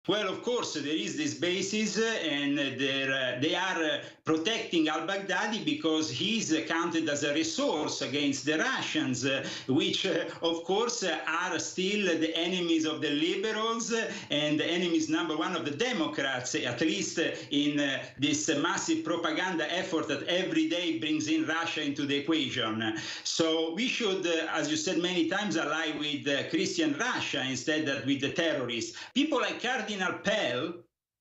Well, of course, there is this basis, and they are protecting al-Baghdadi because he's counted as a resource against the Russians, which, of course, are still the enemies of the liberals and the enemies number one of the Democrats, at least in this massive propaganda effort that every day brings in Russia into the equation. So we should, as you said many times, ally with Christian Russia instead of with the terrorists. People like Cardinal Pell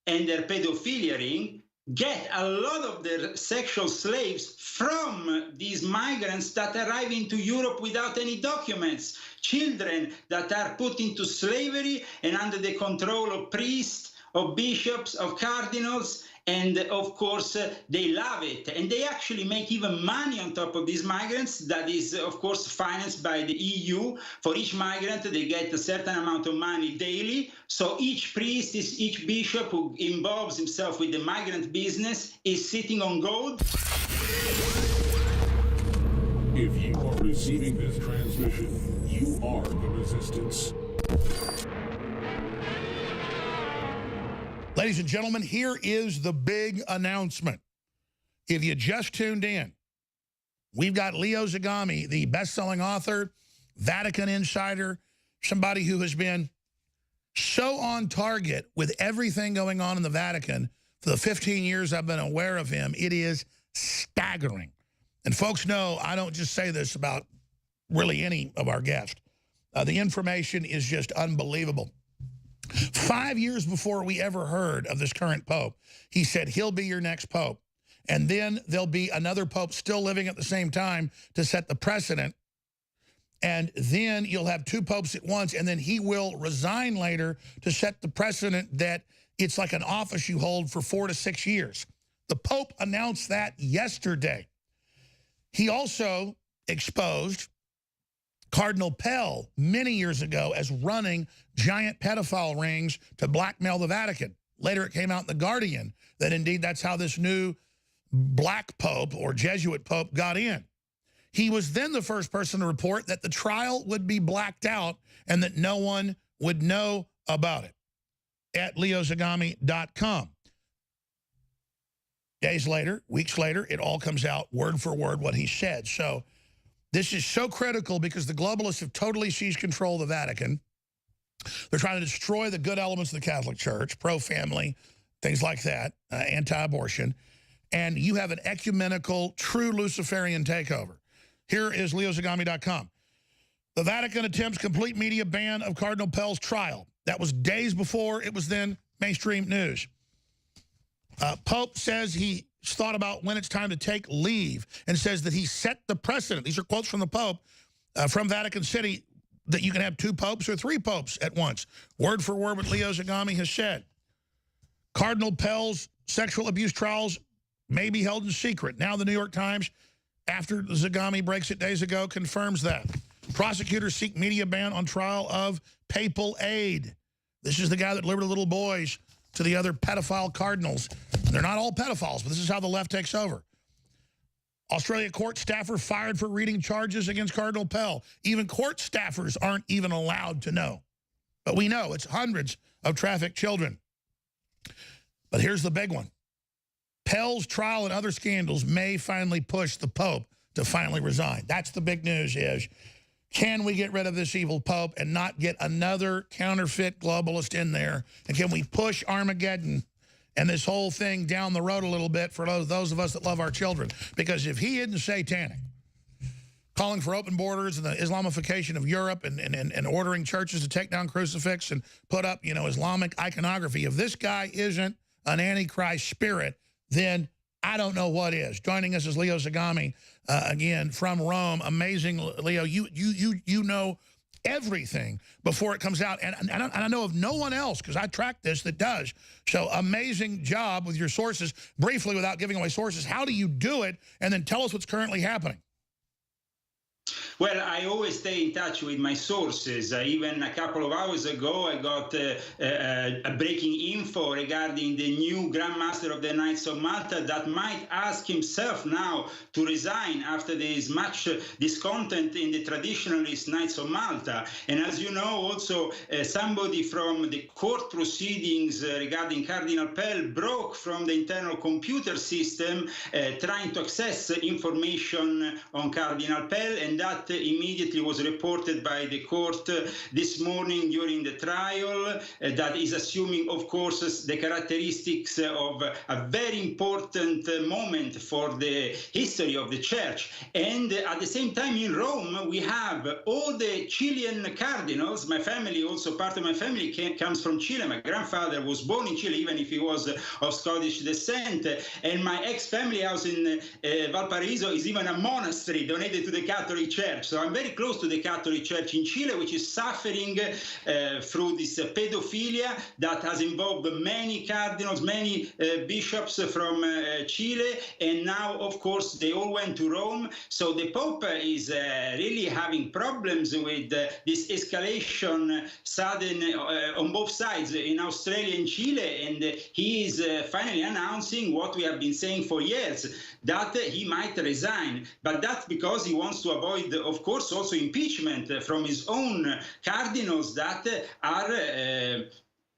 and their pedophilia ring get a lot of their sexual slaves from these migrants that arrive into Europe without any documents, children that are put into slavery and under the control of priests, of bishops, of cardinals, and of course, they love it. And they actually make even money on top of these migrants that is, of course, financed by the EU. For each migrant, they get a certain amount of money daily. So each priest, each bishop who involves himself with the migrant business is sitting on gold. If you are receiving this transmission, you are the resistance. Ladies and gentlemen, here is the big announcement. If you just tuned in, we've got Leo Zagami, the best-selling author, Vatican insider, somebody who has been so on target with everything going on in the Vatican for the 15 years I've been aware of him. It is staggering. And folks know I don't just say this about really any of our guests. The information is just unbelievable. 5 years before we ever heard of this current pope, he said he'll be your next pope. And then there'll be another pope still living at the same time to set the precedent. And then you'll have two popes at once, and then he will resign later to set the precedent that it's like an office you hold for 4 to 6 years. The Pope announced that yesterday. He also exposed Cardinal Pell many years ago as running giant pedophile rings to blackmail the Vatican. Later it came out in The Guardian that indeed that's how this new black pope or Jesuit pope got in. He was then the first person to report that the trial would be blacked out and that no one would know about it at leozagami.com. Days later, weeks later, it all comes out word for word what he said. So this is so critical because the globalists have totally seized control of the Vatican. They're trying to destroy the good elements of the Catholic Church, pro-family, things like that, anti-abortion. And you have an ecumenical, true Luciferian takeover. Here is leozagami.com. The Vatican attempts complete media ban of Cardinal Pell's trial. That was days before it was then mainstream news. Pope says he thought about when it's time to take leave and says that he set the precedent. These are quotes from the Pope from Vatican City that you can have 2 popes or 3 popes at once. Word for word what Leo Zagami has said. Cardinal Pell's sexual abuse trials may be held in secret. Now the New York Times, after Zagami breaks it days ago, confirms that. Prosecutors seek media ban on trial of papal aid. This is the guy that delivered little boys to the other pedophile cardinals. They're not all pedophiles, but this is how the left takes over. Australia court staffer fired for reading charges against Cardinal Pell. Even court staffers aren't even allowed to know. But we know it's hundreds of trafficked children. But here's the big one. Pell's trial and other scandals may finally push the Pope to finally resign. That's the big news is, can we get rid of this evil Pope and not get another counterfeit globalist in there? And can we push Armageddon and this whole thing down the road a little bit for those of us that love our children? Because if he isn't satanic, calling for open borders and the Islamification of Europe and ordering churches to take down crucifix and put up, you know, Islamic iconography, if this guy isn't an Antichrist spirit, then I don't know what is. Joining us is Leo Zagami, again, from Rome. Amazing, Leo. You know everything before it comes out. And I know of no one else, because I track this, that does. So amazing job with your sources. Briefly, without giving away sources, how do you do it? And then tell us what's currently happening. Well, I always stay in touch with my sources. Even a couple of hours ago, I got a breaking info regarding the new Grand Master of the Knights of Malta that might ask himself now to resign after there is much discontent in the traditionalist Knights of Malta. And as you know, also somebody from the court proceedings regarding Cardinal Pell broke from the internal computer system trying to access information on Cardinal Pell, and that immediately was reported by the court this morning during the trial. That is assuming, of course, the characteristics of a very important moment for the history of the church. And at the same time in Rome, we have all the Chilean cardinals. My family, also part of my family comes from Chile. My grandfather was born in Chile, even if he was of Scottish descent. And my ex-family house in Valparaiso is even a monastery donated to the Catholic Church. So I'm very close to the Catholic Church in Chile, which is suffering through this pedophilia that has involved many cardinals, many bishops from Chile, and now, of course, they all went to Rome. So the Pope is really having problems with this escalation sudden on both sides in Australia and Chile, and he is finally announcing what we have been saying for years, that he might resign. But that's because he wants to avoid, of course, also impeachment from his own cardinals that are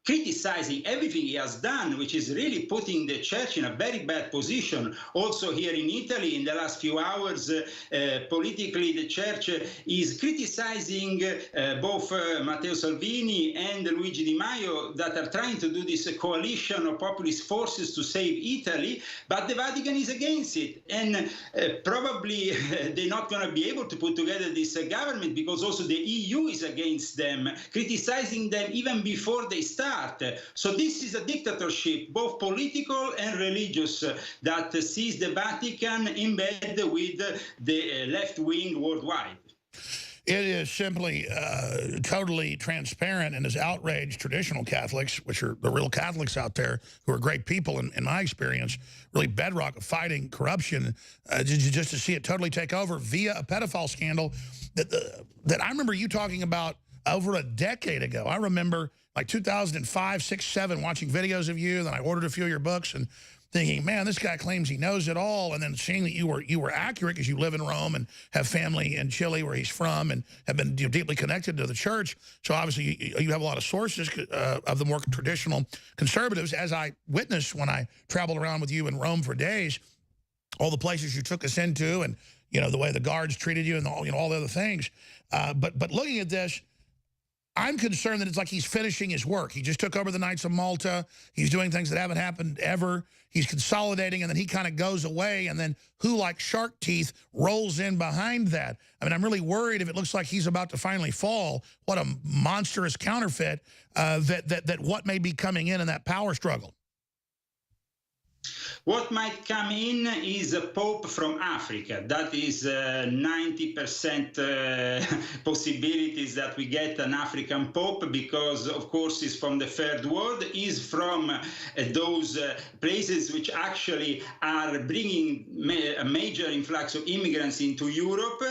criticizing everything he has done, which is really putting the church in a very bad position. Also here in Italy, in the last few hours, politically, the church is criticizing both Matteo Salvini and Luigi Di Maio that are trying to do this coalition of populist forces to save Italy, but the Vatican is against it. And probably they're not going to be able to put together this government because also the EU is against them, criticizing them even before they start. So this is a dictatorship, both political and religious, that sees the Vatican in bed with the left wing worldwide. It is simply totally transparent and has outraged traditional Catholics, which are the real Catholics out there, who are great people, in my experience, really bedrock of fighting corruption, just to see it totally take over via a pedophile scandal that I remember you talking about over a decade ago. I remember like 2005, 6, 7, watching videos of you. Then I ordered a few of your books and thinking, man, this guy claims he knows it all. And then seeing that you were accurate because you live in Rome and have family in Chile where he's from and have been deeply connected to the church. So obviously you have a lot of sources of the more traditional conservatives, as I witnessed when I traveled around with you in Rome for days, all the places you took us into and, you know, the way the guards treated you and all, you know, all the other things. But looking at this, I'm concerned that it's like he's finishing his work. He just took over the Knights of Malta. He's doing things that haven't happened ever. He's consolidating, and then he kind of goes away, and then who, like shark teeth, rolls in behind that? I mean, I'm really worried if it looks like he's about to finally fall. What a monstrous counterfeit that what may be coming in that power struggle. What might come in is a pope from Africa. That is 90% possibilities that we get an African pope because, of course, he's from the third world. He's from those places which actually are bringing a major influx of immigrants into Europe,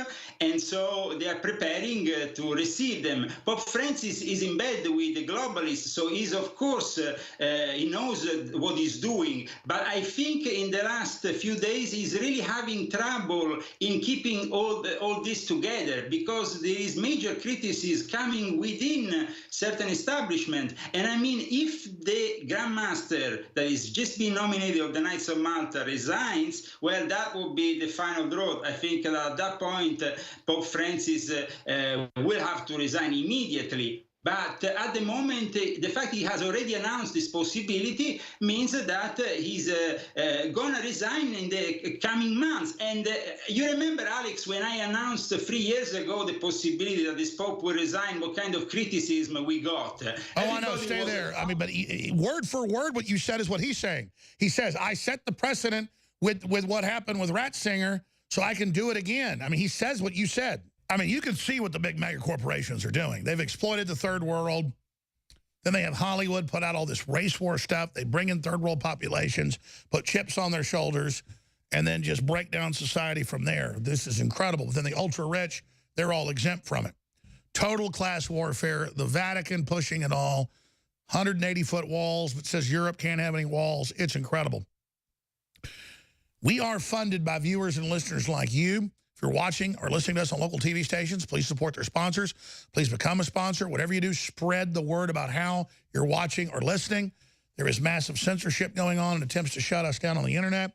and so they are preparing to receive them. Pope Francis is in bed with the globalists, so he's, of course, he knows what he's doing. But I think in the last few days he's really having trouble in keeping all this together because there is major criticism coming within certain establishment. And I mean, if the Grand Master that is just been nominated of the Knights of Malta resigns, well, that would be the final draw. I think that at that point Pope Francis will have to resign immediately. But at the moment, the fact he has already announced this possibility means that he's going to resign in the coming months. And you remember, Alex, when I announced 3 years ago the possibility that this Pope will resign, what kind of criticism we got? I know, stay there. I mean, but word for word, what you said is what he's saying. He says, I set the precedent with what happened with Ratzinger, so I can do it again. I mean, he says what you said. I mean, you can see what the big mega corporations are doing. They've exploited the third world. Then they have Hollywood put out all this race war stuff. They bring in third world populations, put chips on their shoulders, and then just break down society from there. This is incredible. But then the ultra rich they're all exempt from it. Total class warfare, the Vatican pushing it all, 180-foot walls, but says Europe can't have any walls. It's incredible. We are funded by viewers and listeners like you. If you're watching or listening to us on local TV stations, please support their sponsors. Please become a sponsor. Whatever you do, spread the word about how you're watching or listening. There is massive censorship going on and attempts to shut us down on the internet.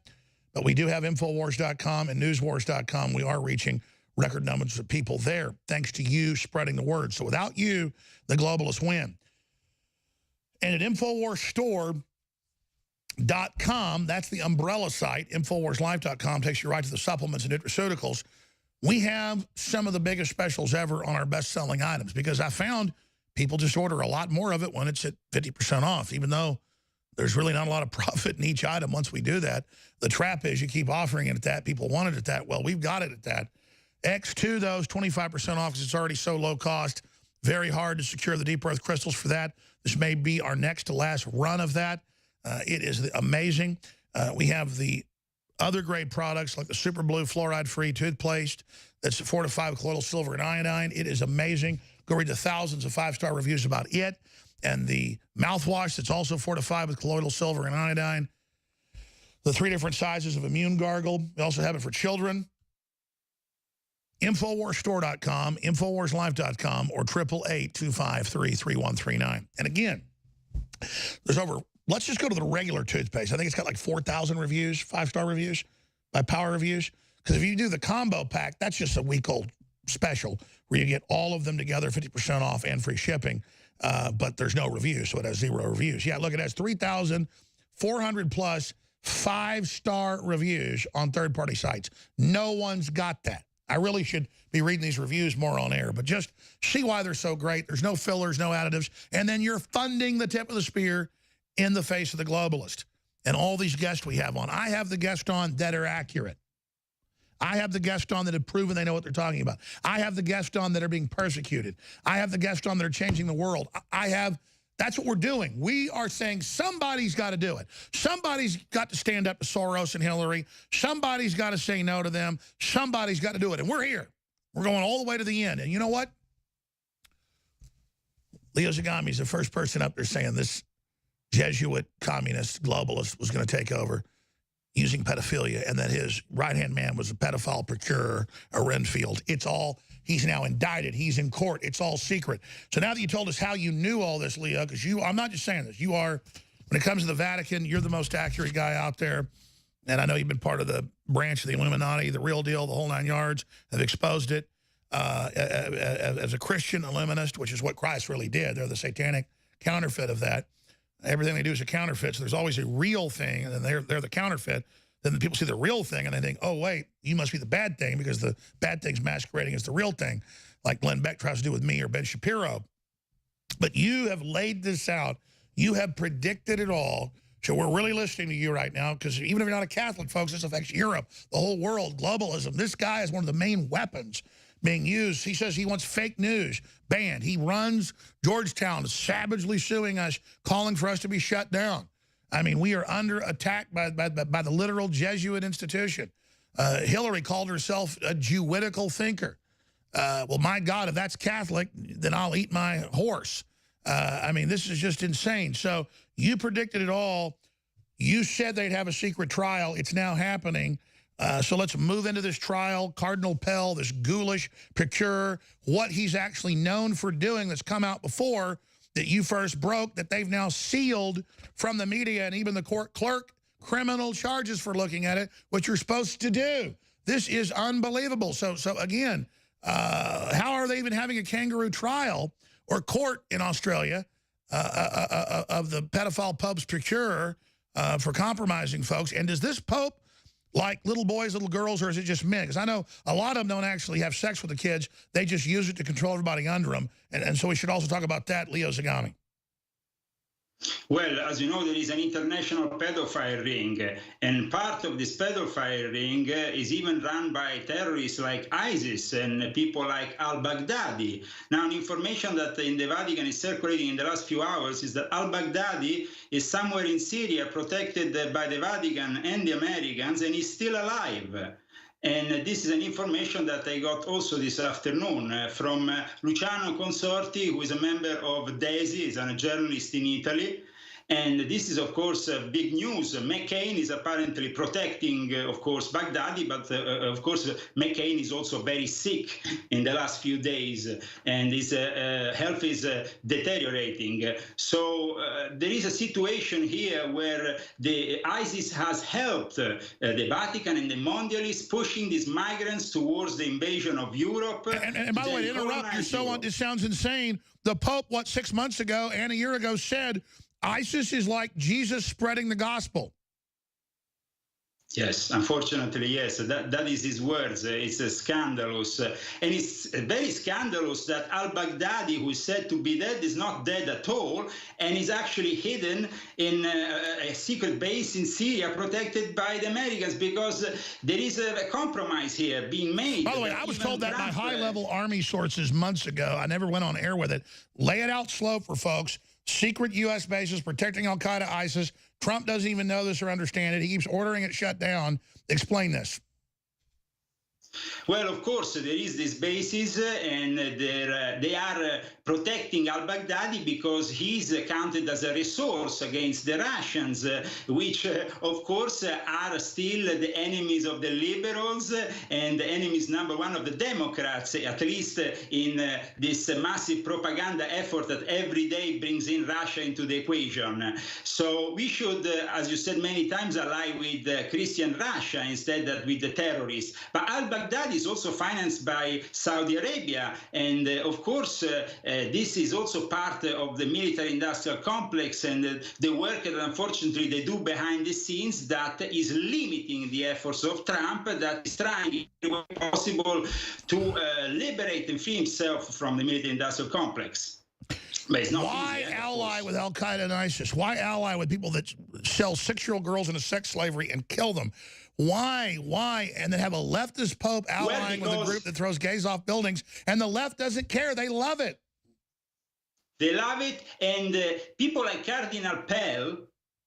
But we do have Infowars.com and Newswars.com. We are reaching record numbers of people there, thanks to you spreading the word. So without you, the globalists win. And at InfoWarsStore.com, that's the umbrella site, InfoWarsLife.com takes you right to the supplements and nutraceuticals. We have some of the biggest specials ever on our best-selling items because I found people just order a lot more of it when it's at 50% off, even though there's really not a lot of profit in each item once we do that. The trap is you keep offering it at that. People want it at that. Well, we've got it at that. X2, though, is 25% off because it's already so low cost. Very hard to secure the deep earth crystals for that. This may be our next to last run of that. It is amazing. We have the other great products like the Super Blue fluoride-free toothpaste that's fortified with colloidal silver and iodine. It is amazing. Go read the thousands of 5-star reviews about it. And the mouthwash that's also fortified with colloidal silver and iodine. The 3 different sizes of immune gargle. We also have it for children. InfoWarsStore.com, InfoWarsLife.com, or 888-253-3139. And again, there's over, let's just go to the regular toothpaste. I think it's got like 4,000 reviews, 5-star reviews by Power Reviews. Because if you do the combo pack, that's just a week-old special where you get all of them together, 50% off and free shipping. But there's no reviews, so it has 0 reviews. Yeah, look, it has 3,400 plus 5-star reviews on third-party sites. No one's got that. I really should be reading these reviews more on air, but just see why they're so great. There's no fillers, no additives, and then you're funding the tip of the spear in the face of the globalist. And all these guests we have on. I have the guests on that are accurate. I have the guests on that have proven they know what they're talking about. I have the guests on that are being persecuted. I have the guests on that are changing the world. That's what we're doing. We are saying somebody's got to do it. Somebody's got to stand up to Soros and Hillary. Somebody's got to say no to them. Somebody's got to do it. And we're here. We're going all the way to the end. And you know what? Leo Zagami's the first person up there saying this Jesuit communist globalist was going to take over using pedophilia, and that his right-hand man was a pedophile procurer, a Renfield. It's all, he's now indicted. He's in court. It's all secret. So now that you told us how you knew all this, Leo, because I'm not just saying this. You are, when it comes to the Vatican, you're the most accurate guy out there. And I know you've been part of the branch of the Illuminati, the real deal, the whole 9 yards, have exposed it as a Christian Illuminist, which is what Christ really did. They're the satanic counterfeit of that. Everything they do is a counterfeit, so there's always a real thing, and then they're the counterfeit. Then people see the real thing, and they think, oh, wait, you must be the bad thing because the bad thing's masquerading as the real thing, like Glenn Beck tries to do with me or Ben Shapiro. But you have laid this out. You have predicted it all. So we're really listening to you right now because even if you're not a Catholic, folks, this affects Europe, the whole world, globalism. This guy is one of the main weapons being used. He says he wants fake news banned. He runs Georgetown, savagely suing us, calling for us to be shut down. I mean, we are under attack by the literal Jesuit institution. Hillary called herself a Jewitical thinker. Well, my God, if that's Catholic, then I'll eat my horse. I mean, this is just insane. So you predicted it all. You said they'd have a secret trial. It's now happening. So let's move into this trial. Cardinal Pell, this ghoulish procurer, what he's actually known for doing that's come out before that you first broke, that they've now sealed from the media and even the court clerk, criminal charges for looking at it, what you're supposed to do. This is unbelievable. So again, how are they even having a kangaroo trial or court in Australia of the pedophile Pope's procurer for compromising folks? And does this Pope like little boys, little girls, or is it just men? Because I know a lot of them don't actually have sex with the kids. They just use it to control everybody under them. And so we should also talk about that, Leo Zagami. Well, as you know, there is an international pedophile ring, and part of this pedophile ring is even run by terrorists like ISIS and people like al-Baghdadi. Now, an information that in the Vatican is circulating in the last few hours is that al-Baghdadi is somewhere in Syria protected by the Vatican and the Americans, and is still alive. And this is an information that I got also this afternoon from Luciano Consorti, who is a member of DESI, is a journalist in Italy. And this is, of course, big news. McCain is apparently protecting, of course, Baghdadi, but of course, McCain is also very sick in the last few days, and his health is deteriorating. So there is a situation here where the ISIS has helped the Vatican and the Mondialists pushing these migrants towards the invasion of Europe. And by the way, to interrupt, you're so on, this sounds insane. The Pope, 6 months ago and a year ago said, ISIS is like Jesus spreading the gospel. Yes, unfortunately, yes. That is his words. It's scandalous. And it's very scandalous that al-Baghdadi, who is said to be dead, is not dead at all, and is actually hidden in a secret base in Syria, protected by the Americans, because there is a compromise here being made. By the way, I was told that by high-level Army sources months ago. I never went on air with it. Lay it out slow for folks. Secret U.S. bases protecting al-Qaeda, ISIS. Trump doesn't even know this or understand it. He keeps ordering it shut down. Explain this. Well, of course, there is this basis, and they are protecting al-Baghdadi because he's counted as a resource against the Russians, which, of course, are still the enemies of the liberals and the enemies #1 of the Democrats, at least in this massive propaganda effort that every day brings in Russia into the equation. So we should, as you said many times, ally with Christian Russia instead of with the terrorists. But al-Baghdadi is also financed by Saudi Arabia, and of course this is also part of the military-industrial complex and the work that unfortunately they do behind the scenes that is limiting the efforts of Trump, that is trying if possible to liberate and free himself from the military-industrial complex. But it's not Why easy, ally with al-Qaeda and ISIS? Why ally with people that sell 6-year-old girls into sex slavery and kill them? Why? And then have a leftist pope allying with a group that throws gays off buildings, and the left doesn't care. They love it. They love it, and people like Cardinal Pell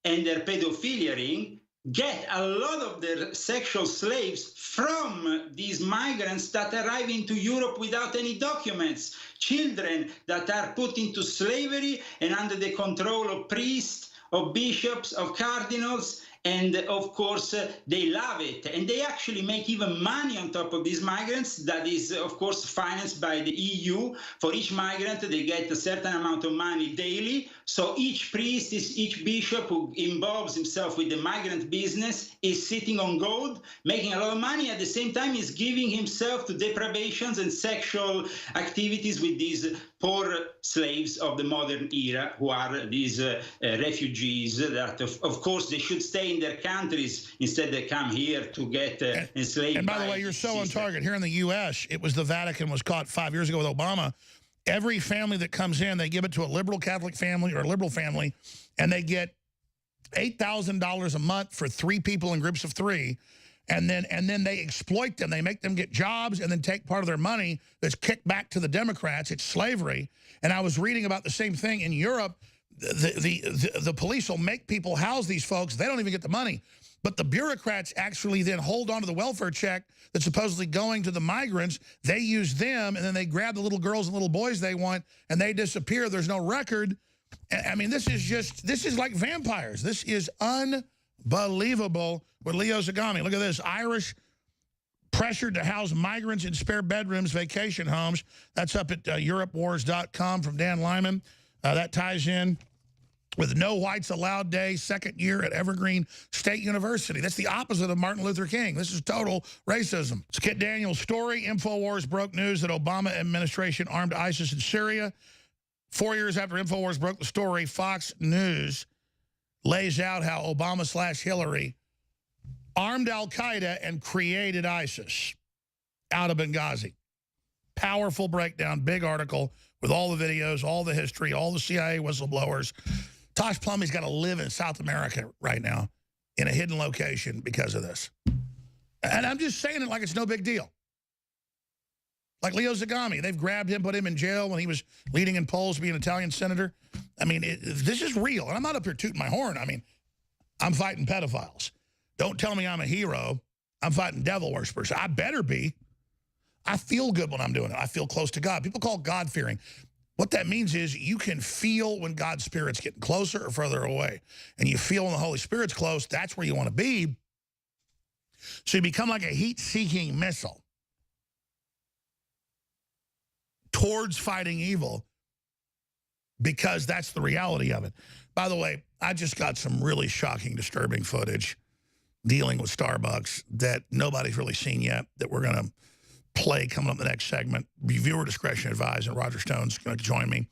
and their pedophilia ring get a lot of their sexual slaves from these migrants that arrive into Europe without any documents. Children that are put into slavery and under the control of priests, of bishops, of cardinals. And of course, they love it. And they actually make even money on top of these migrants. That is, of course, financed by the EU. For each migrant, they get a certain amount of money daily. So each priest, each bishop who involves himself with the migrant business is sitting on gold, making a lot of money. At the same time, he's giving himself to deprivations and sexual activities with these poor slaves of the modern era, who are these refugees that, of course, they should stay in their countries. Instead, they come here to get enslaved. And by the way, you're so on target. Here in the U.S., it was the Vatican was caught 5 years ago with Obama. Every family that comes in, they give it to a liberal Catholic family or a liberal family, and they get $8,000 a month for 3 people in groups of 3. And then they exploit them. They make them get jobs and then take part of their money that's kicked back to the Democrats. It's slavery. And I was reading about the same thing in Europe. The police will make people house these folks. They don't even get the money. But the bureaucrats actually then hold on to the welfare check that's supposedly going to the migrants. They use them, and then they grab the little girls and little boys they want, and they disappear. There's no record. I mean, this is like vampires. This is unbelievable with Leo Zagami. Look at this. Irish pressured to house migrants in spare bedrooms, vacation homes. That's up at EuropeWars.com from Dan Lyman. That ties in with No Whites Allowed Day, second year at Evergreen State University. That's the opposite of Martin Luther King. This is total racism. It's Kit Daniels' story. InfoWars broke news that Obama administration armed ISIS in Syria. 4 years after InfoWars broke the story, Fox News lays out how Obama/Hillary armed al-Qaeda and created ISIS out of Benghazi. Powerful breakdown, big article with all the videos, all the history, all the CIA whistleblowers. Tosh Plumlee's got to live in South America right now in a hidden location because of this. And I'm just saying it like it's no big deal. Like Leo Zagami, they've grabbed him, put him in jail when he was leading in polls to be an Italian senator. I mean, this is real. And I'm not up here tooting my horn. I mean, I'm fighting pedophiles. Don't tell me I'm a hero. I'm fighting devil worshippers. I better be. I feel good when I'm doing it. I feel close to God. People call it God-fearing. What that means is you can feel when God's Spirit's getting closer or further away. And you feel when the Holy Spirit's close, that's where you want to be. So you become like a heat-seeking missile towards fighting evil, because that's the reality of it. By the way, I just got some really shocking, disturbing footage dealing with Starbucks that nobody's really seen yet, that we're going to play coming up in the next segment. Viewer discretion advised, and Roger Stone's going to join me.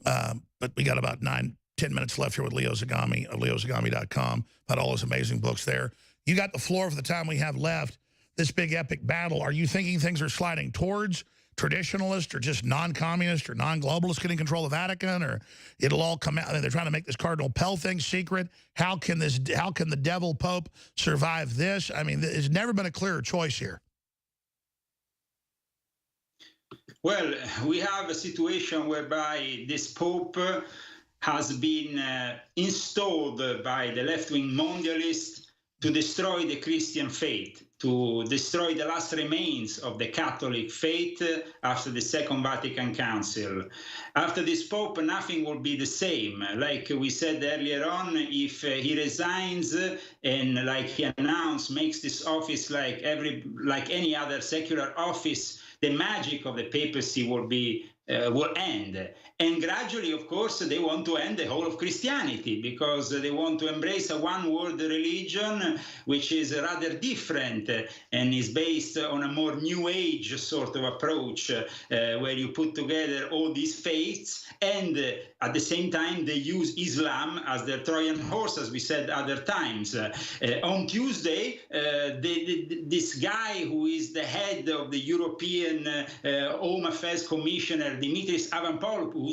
But we got about 9-10 minutes left here with Leo Zagami of leozagami.com. Had all those amazing books there. You got the floor for the time we have left. This big epic battle, are you thinking things are sliding towards traditionalist or just non-communist or non-globalist getting control of the Vatican, or it'll all come out? I mean, they're trying to make this Cardinal Pell thing secret. How can the devil Pope survive this? I mean, there's never been a clearer choice here. Well, we have a situation whereby this Pope has been installed by the left-wing mondialists to destroy the Christian faith, to destroy the last remains of the Catholic faith after the Second Vatican Council. After this Pope, nothing will be the same. Like we said earlier on, if he resigns and, like he announced, makes this office like any other secular office, the magic of the papacy will end. And gradually, of course, they want to end the whole of Christianity, because they want to embrace a one-world religion, which is rather different and is based on a more New Age sort of approach, where you put together all these faiths, and at the same time, they use Islam as their Trojan horse, as we said other times. On Tuesday, this guy who is the head of the European Home Affairs Commissioner, Dimitris Avramopoulos,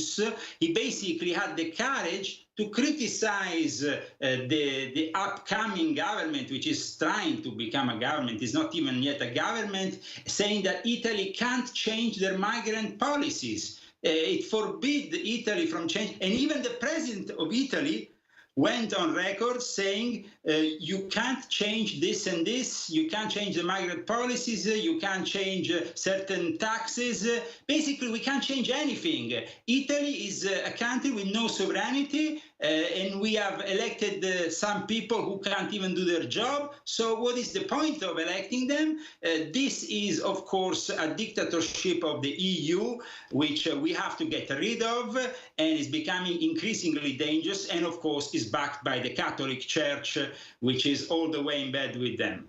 he basically had the courage to criticize the upcoming government, which is trying to become a government, is not even yet a government, saying that Italy can't change their migrant policies. It forbid Italy from change. And even the president of Italy went on record saying, you can't change this and this, you can't change the migrant policies, you can't change certain taxes. Basically, we can't change anything. Italy is a country with no sovereignty, and we have elected some people who can't even do their job. So what is the point of electing them? This is, of course, a dictatorship of the EU, which we have to get rid of, and is becoming increasingly dangerous, and of course is backed by the Catholic Church, which is all the way in bed with them.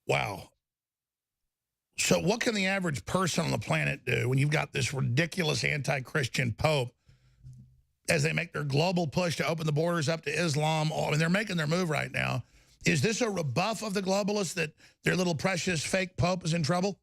Wow. So what can the average person on the planet do when you've got this ridiculous anti-Christian Pope as they make their global push to open the borders up to Islam? I mean, they're making their move right now. Is this a rebuff of the globalists that their little precious fake Pope is in trouble?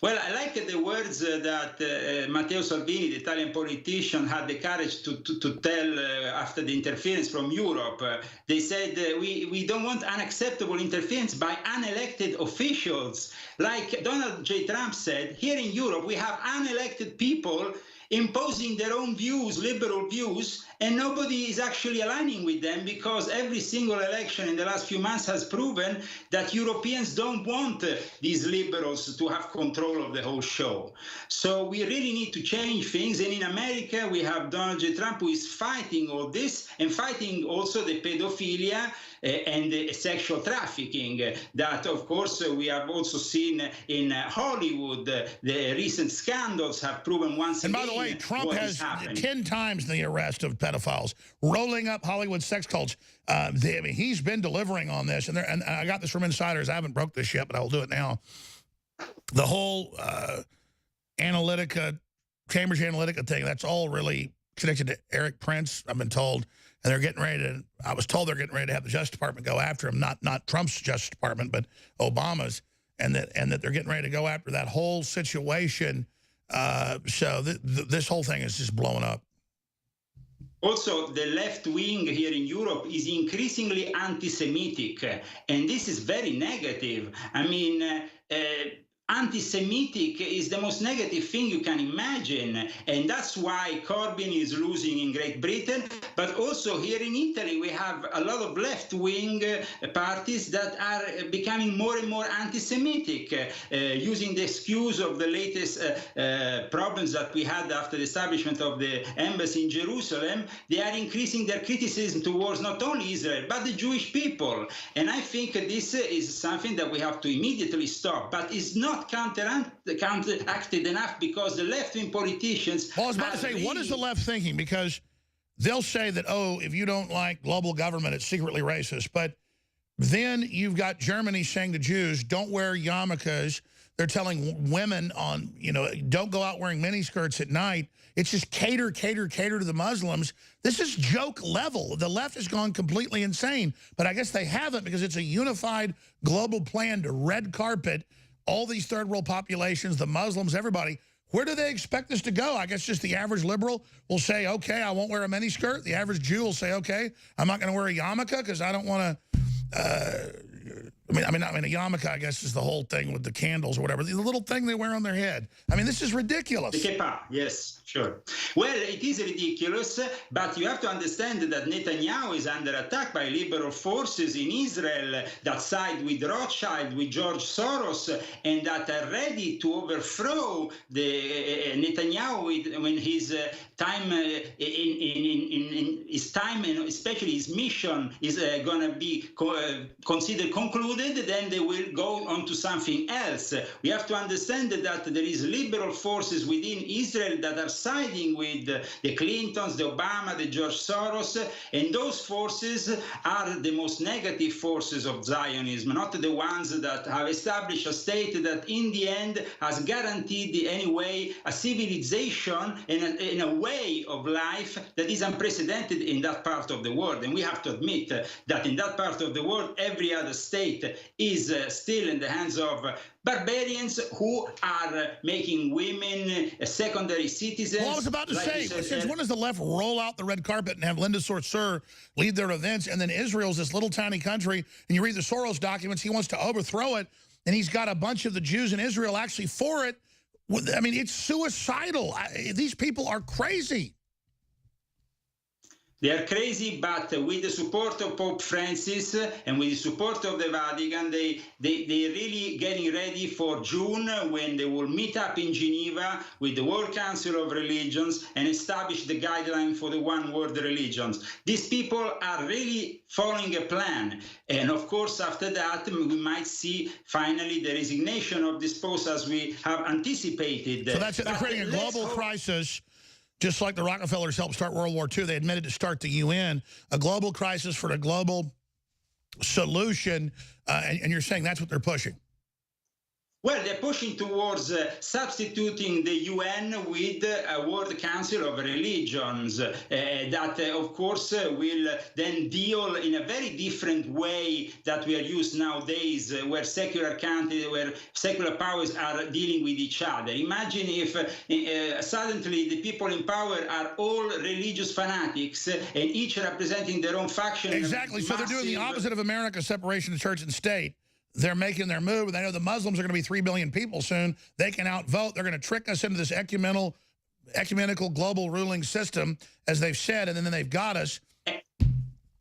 Well, I like the words that Matteo Salvini, the Italian politician, had the courage to tell after the interference from Europe. They said, we don't want unacceptable interference by unelected officials. Like Donald J. Trump said, here in Europe, we have unelected people imposing their own views, liberal views, and nobody is actually aligning with them, because every single election in the last few months has proven that Europeans don't want these liberals to have control of the whole show. So we really need to change things. And in America, we have Donald J. Trump, who is fighting all this and fighting also the pedophilia and the sexual trafficking that, of course, we have also seen in Hollywood. The recent scandals have proven once again. And by the way, Trump has 10 times the arrest of pedophiles, rolling up Hollywood sex cults. I mean, he's been delivering on this, and I got this from insiders. I haven't broke this yet, but I will do it now. The whole Analytica, Cambridge Analytica thing, that's all really connected to Eric Prince, I've been told. And they're getting ready to, I was told they're getting ready to have the Justice Department go after him, not Trump's Justice Department, but Obama's, and that they're getting ready to go after that whole situation. So this whole thing is just blowing up. Also, the left wing here in Europe is increasingly anti-Semitic, and this is very negative. I mean, anti-Semitic is the most negative thing you can imagine. And that's why Corbyn is losing in Great Britain. But also here in Italy, we have a lot of left-wing parties that are becoming more and more anti-Semitic, using the excuse of the latest problems that we had after the establishment of the embassy in Jerusalem. They are increasing their criticism towards not only Israel, but the Jewish people. And I think this is something that we have to immediately stop. But it's not counteracted enough because the left-wing politicians... Well, I was about to say, what is the left thinking? Because they'll say that, oh, if you don't like global government, it's secretly racist. But then you've got Germany saying to Jews, don't wear yarmulkes. They're telling women on, don't go out wearing miniskirts at night. It's just cater to the Muslims. This is joke level. The left has gone completely insane. But I guess they haven't because it's a unified global plan to red carpet all these third world populations, the Muslims, everybody. Where do they expect this to go? I guess just the average liberal will say, okay, I won't wear a miniskirt. The average Jew will say, okay, I'm not going to wear a yarmulke because I don't want to, I mean, a yarmulke, I guess, is the whole thing with the candles or whatever. The little thing they wear on their head. I mean, this is ridiculous. The kippah, yes, sure. Well, it is ridiculous, but you have to understand that Netanyahu is under attack by liberal forces in Israel that side with Rothschild, with George Soros, and that are ready to overthrow the Netanyahu when his time in his time, and especially his mission, is going to be considered concluded. Then they will go on to something else. We have to understand that there is liberal forces within Israel that are siding with the Clintons, the Obama, the George Soros, and those forces are the most negative forces of Zionism, not the ones that have established a state that in the end has guaranteed anyway a civilization and a way of life that is unprecedented in that part of the world. And we have to admit that in that part of the world, every other state is still in the hands of barbarians who are making women secondary citizens. Well, I was about to say, since when does the left roll out the red carpet and have Linda Sarsour lead their events, and then Israel's this little tiny country, and you read the Soros documents, he wants to overthrow it, and he's got a bunch of the Jews in Israel actually for it. I mean, it's suicidal. These people are crazy. They are crazy, but with the support of Pope Francis and with the support of the Vatican, they're really getting ready for June when they will meet up in Geneva with the World Council of Religions and establish the guideline for the one-world religions. These people are really following a plan. And of course, after that, we might see finally the resignation of this post as we have anticipated. So that's it. They're creating a global crisis. Just like the Rockefellers helped start World War II, they admitted to start the UN, a global crisis for a global solution, and you're saying that's what they're pushing. Well, they're pushing towards substituting the UN with a World Council of Religions that, of course, will then deal in a very different way that we are used nowadays, where secular countries, where secular powers are dealing with each other. Imagine if suddenly the people in power are all religious fanatics and each representing their own faction. Exactly. So they're doing the opposite of America's separation of church and state. They're making their move, and they know the Muslims are going to be 3 billion people soon. They can outvote. They're going to trick us into this ecumenical global ruling system, as they've said, and then they've got us.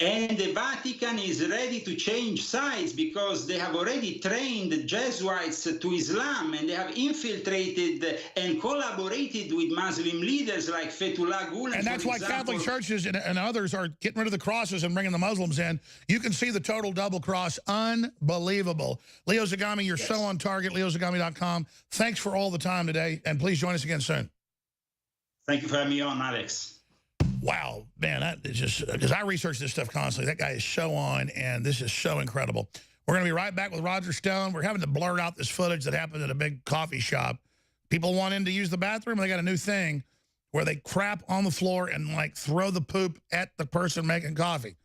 And the Vatican is ready to change sides because they have already trained the Jesuits to Islam, and they have infiltrated and collaborated with Muslim leaders like Fethullah Gulen. And that's why Catholic churches and others are getting rid of the crosses and bringing the Muslims in. You can see the total double cross. Unbelievable. Leo Zagami, you're so on target, leozagami.com. Thanks for all the time today, and please join us again soon. Thank you for having me on, Alex. Wow, man, that is just, because I research this stuff constantly. That guy is so on, and this is so incredible. We're going to be right back with Roger Stone. We're having to blur out this footage that happened at a big coffee shop. People want in to use the bathroom, and they got a new thing where they crap on the floor and, like, throw the poop at the person making coffee.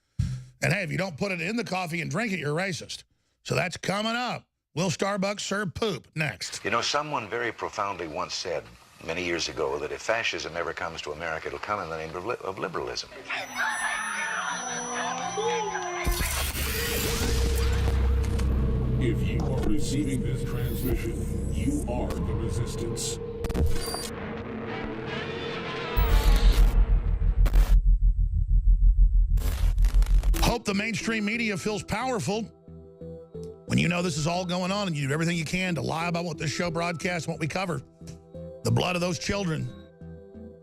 And, hey, if you don't put it in the coffee and drink it, you're racist. So that's coming up. Will Starbucks serve poop? Next. You know, someone very profoundly once said, many years ago, that if fascism ever comes to America, it'll come in the name of liberalism. If you are receiving this transmission, You are the resistance. Hope the mainstream media feels powerful when you know this is all going on and you do everything you can to lie about what this show broadcasts and what we cover. The blood of those children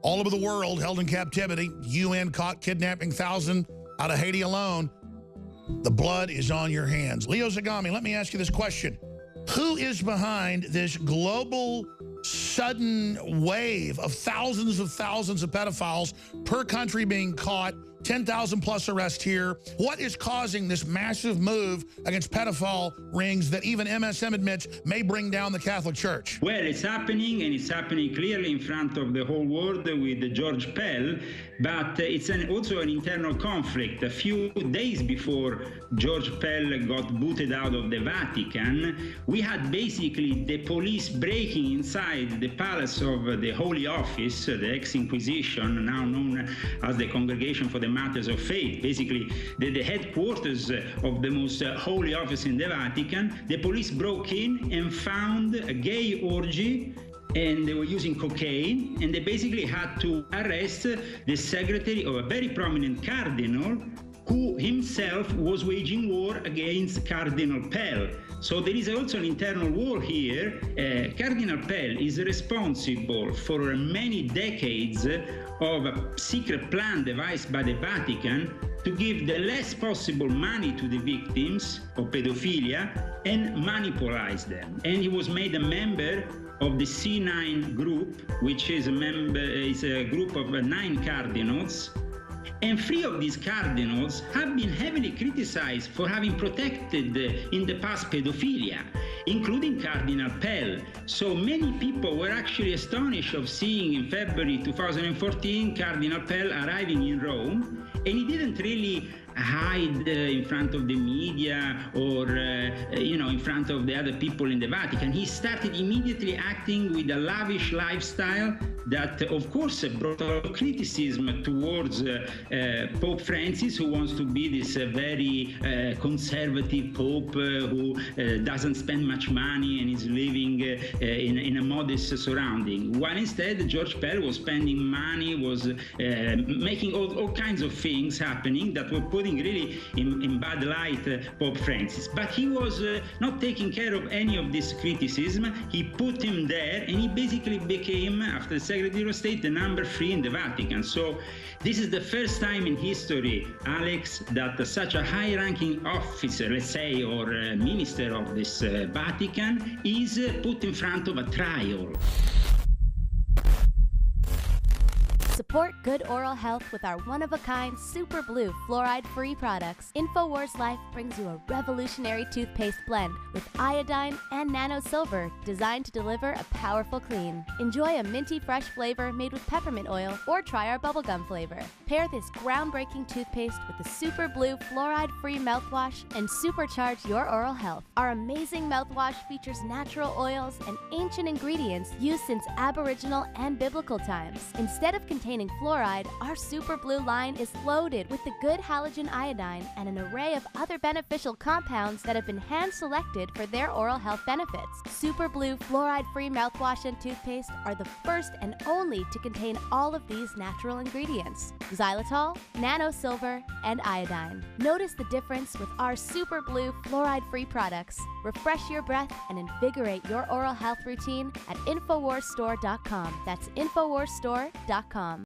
all over the world held in captivity. UN caught kidnapping 1,000 out of Haiti alone. The blood is on your hands. Leo Zagami, let me ask you this question. Who is behind this global sudden wave of thousands of pedophiles per country being caught, 10,000 plus arrests here? What is causing this massive move against pedophile rings that even MSM admits may bring down the Catholic Church? Well, it's happening, and it's happening clearly in front of the whole world with George Pell, but it's also an internal conflict. A few days before George Pell got booted out of the Vatican, we had basically the police breaking inside the palace of the Holy Office, the ex-Inquisition, now known as the Congregation for the Matters of Faith, basically the headquarters of the most holy office in the Vatican. The police broke in and found a gay orgy, and they were using cocaine, and they basically had to arrest the secretary of a very prominent cardinal who himself was waging war against Cardinal Pell. So there is also an internal war here. Cardinal Pell is responsible for many decades of a secret plan devised by the Vatican to give the less possible money to the victims of pedophilia and monopolize them. And he was made a member of the C9 group, which is a group of 9 cardinals. And 3 of these cardinals have been heavily criticized for having protected in the past pedophilia, including Cardinal Pell. So many people were actually astonished of seeing in February 2014 Cardinal Pell arriving in Rome, and he didn't really hide in front of the media or in front of the other people in the Vatican. He started immediately acting with a lavish lifestyle that of course brought a lot of criticism towards Pope Francis, who wants to be this very conservative Pope who doesn't spend much money and is living in a modest surrounding, while instead George Pell was spending money, was making all kinds of things happening that were putting really in bad light Pope Francis. But he was not taking care of any of this criticism. He put him there, and he basically became, after the Secretary of State, the number 3 in the Vatican. So this is the first time in history, Alex, that such a high-ranking officer, let's say, or minister of this Vatican is put in front of a trial. Support good oral health with our one-of-a-kind Super Blue fluoride-free products. InfoWars Life brings you a revolutionary toothpaste blend with iodine and nano silver designed to deliver a powerful clean. Enjoy a minty fresh flavor made with peppermint oil, or try our bubblegum flavor. Pair this groundbreaking toothpaste with the Super Blue fluoride-free mouthwash and supercharge your oral health. Our amazing mouthwash features natural oils and ancient ingredients used since Aboriginal and biblical times. Instead of containing fluoride, our Super Blue line is loaded with the good halogen iodine and an array of other beneficial compounds that have been hand-selected for their oral health benefits. Super Blue fluoride-free mouthwash and toothpaste are the first and only to contain all of these natural ingredients: xylitol, nano silver, and iodine. Notice the difference with our Super Blue fluoride-free products. Refresh your breath and invigorate your oral health routine at InfoWarsStore.com. That's InfoWarsStore.com.